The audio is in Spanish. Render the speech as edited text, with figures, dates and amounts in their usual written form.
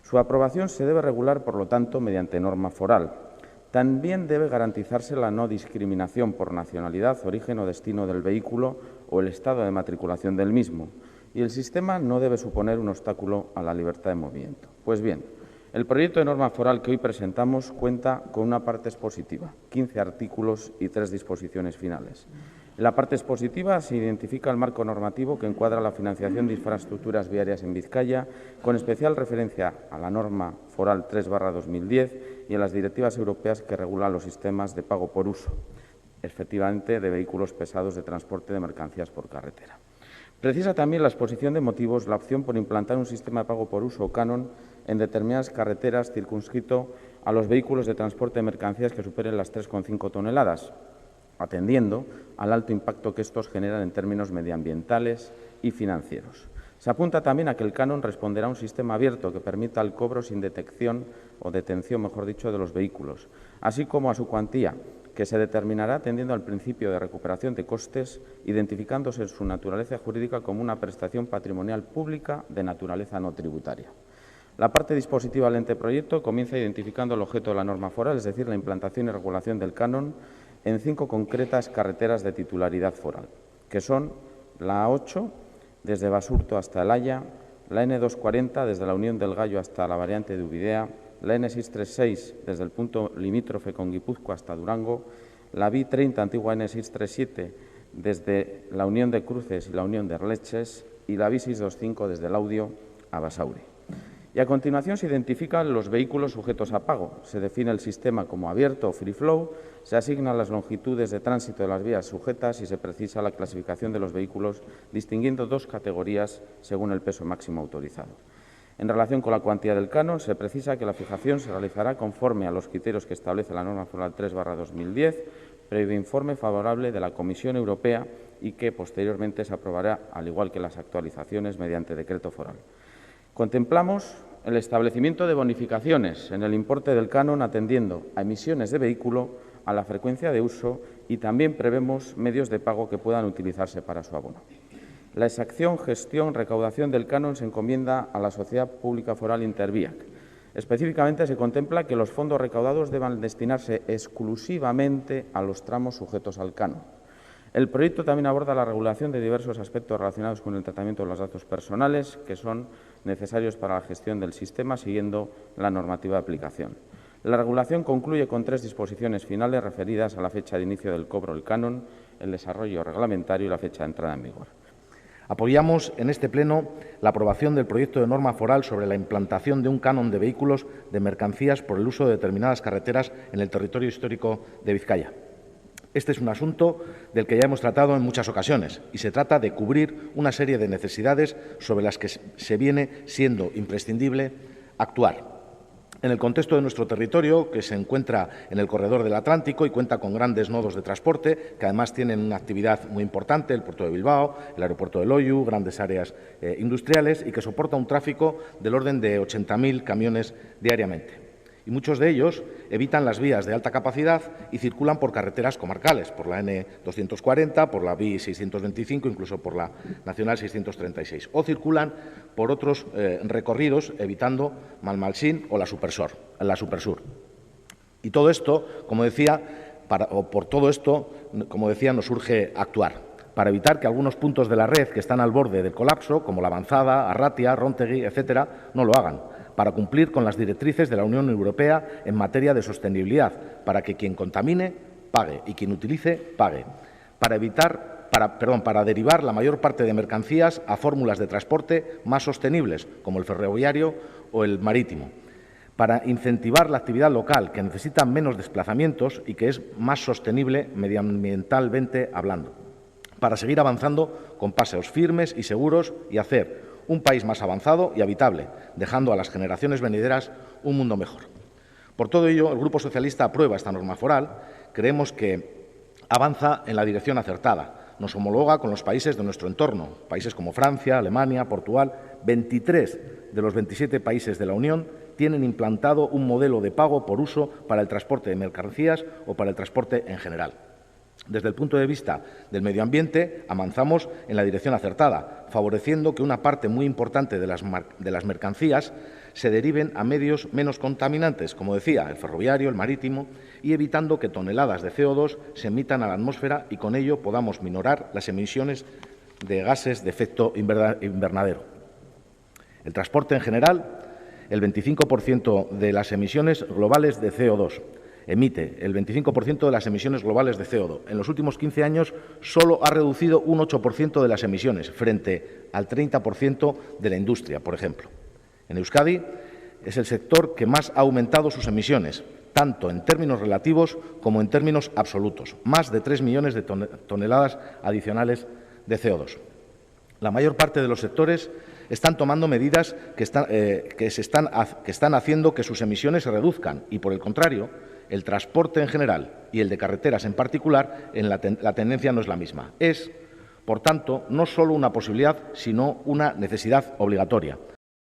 Su aprobación se debe regular, por lo tanto, mediante norma foral. También debe garantizarse la no discriminación por nacionalidad, origen o destino del vehículo o el estado de matriculación del mismo, y el sistema no debe suponer un obstáculo a la libertad de movimiento. Pues bien, el proyecto de norma foral que hoy presentamos cuenta con una parte expositiva, 15 artículos y 3 disposiciones finales. En la parte expositiva se identifica el marco normativo que encuadra la financiación de infraestructuras viarias en Vizcaya, con especial referencia a la norma foral 3/2010 y a las directivas europeas que regulan los sistemas de pago por uso, efectivamente, de vehículos pesados de transporte de mercancías por carretera. Precisa también la exposición de motivos la opción por implantar un sistema de pago por uso o canon en determinadas carreteras circunscrito a los vehículos de transporte de mercancías que superen las 3,5 toneladas, atendiendo al alto impacto que estos generan en términos medioambientales y financieros. Se apunta también a que el canon responderá a un sistema abierto que permita el cobro sin detección o detención, mejor dicho, de los vehículos, así como a su cuantía, que se determinará atendiendo al principio de recuperación de costes, identificándose su naturaleza jurídica como una prestación patrimonial pública de naturaleza no tributaria. La parte dispositiva del anteproyecto comienza identificando el objeto de la norma foral, es decir, la implantación y regulación del canon en 5 concretas carreteras de titularidad foral, que son la A8, desde Basurto hasta El Haya, la N240, desde la Unión del Gallo hasta la variante de Ubidea, la N636, desde el punto limítrofe con Guipúzcoa hasta Durango, la B30, antigua N637, desde la Unión de Cruces y la Unión de Arleches, y la B625, desde Laudio a Basauri. Y a continuación se identifican los vehículos sujetos a pago. Se define el sistema como abierto o free flow, se asignan las longitudes de tránsito de las vías sujetas y se precisa la clasificación de los vehículos, distinguiendo 2 categorías según el peso máximo autorizado. En relación con la cuantía del canon, se precisa que la fijación se realizará conforme a los criterios que establece la norma foral 3/2010, previo informe favorable de la Comisión Europea y que posteriormente se aprobará, al igual que las actualizaciones, mediante decreto foral. Contemplamos el establecimiento de bonificaciones en el importe del canon atendiendo a emisiones de vehículo, a la frecuencia de uso y también prevemos medios de pago que puedan utilizarse para su abono. La exacción, gestión, recaudación del canon se encomienda a la Sociedad Pública Foral Interviac. Específicamente se contempla que los fondos recaudados deban destinarse exclusivamente a los tramos sujetos al canon. El proyecto también aborda la regulación de diversos aspectos relacionados con el tratamiento de los datos personales que son necesarios para la gestión del sistema, siguiendo la normativa de aplicación. La regulación concluye con 3 disposiciones finales referidas a la fecha de inicio del cobro del canon, el desarrollo reglamentario y la fecha de entrada en vigor. Apoyamos en este Pleno la aprobación del proyecto de norma foral sobre la implantación de un canon de vehículos de mercancías por el uso de determinadas carreteras en el territorio histórico de Vizcaya. Este es un asunto del que ya hemos tratado en muchas ocasiones y se trata de cubrir una serie de necesidades sobre las que se viene siendo imprescindible actuar. En el contexto de nuestro territorio, que se encuentra en el corredor del Atlántico y cuenta con grandes nodos de transporte, que además tienen una actividad muy importante, el puerto de Bilbao, el aeropuerto de Loiu, grandes áreas industriales, y que soporta un tráfico del orden de 80.000 camiones diariamente. Y muchos de ellos evitan las vías de alta capacidad y circulan por carreteras comarcales, por la N240, por la B625, incluso por la Nacional 636, o circulan por otros recorridos, evitando Malmalsín o la Supersur. Y todo esto, como decía, nos urge actuar, para evitar que algunos puntos de la red que están al borde del colapso, como La Avanzada, Arratia, Róntegui, etcétera, no lo hagan, para cumplir con las directrices de la Unión Europea en materia de sostenibilidad, para que quien contamine pague y quien utilice pague, para derivar la mayor parte de mercancías a fórmulas de transporte más sostenibles, como el ferroviario o el marítimo, para incentivar la actividad local, que necesita menos desplazamientos y que es más sostenible medioambientalmente hablando, para seguir avanzando con pasos firmes y seguros y hacer un país más avanzado y habitable, dejando a las generaciones venideras un mundo mejor. Por todo ello, el Grupo Socialista aprueba esta norma foral. Creemos que avanza en la dirección acertada. Nos homologa con los países de nuestro entorno, países como Francia, Alemania, Portugal. 23 de los 27 países de la Unión tienen implantado un modelo de pago por uso para el transporte de mercancías o para el transporte en general. Desde el punto de vista del medio ambiente, avanzamos en la dirección acertada, favoreciendo que una parte muy importante de las mercancías se deriven a medios menos contaminantes, como decía, el ferroviario, el marítimo, y evitando que toneladas de CO2 se emitan a la atmósfera y con ello podamos minorar las emisiones de gases de efecto invernadero. El transporte en general, el 25% de las emisiones globales de CO2. Emite el 25% de las emisiones globales de CO2. En los últimos 15 años solo ha reducido un 8% de las emisiones, frente al 30% de la industria, por ejemplo. En Euskadi es el sector que más ha aumentado sus emisiones, tanto en términos relativos como en términos absolutos, más de 3 millones de toneladas adicionales de CO2. La mayor parte de los sectores están tomando medidas que están haciendo que sus emisiones se reduzcan y, por el contrario, el transporte en general y el de carreteras en particular, la tendencia no es la misma. Es, por tanto, no solo una posibilidad, sino una necesidad obligatoria.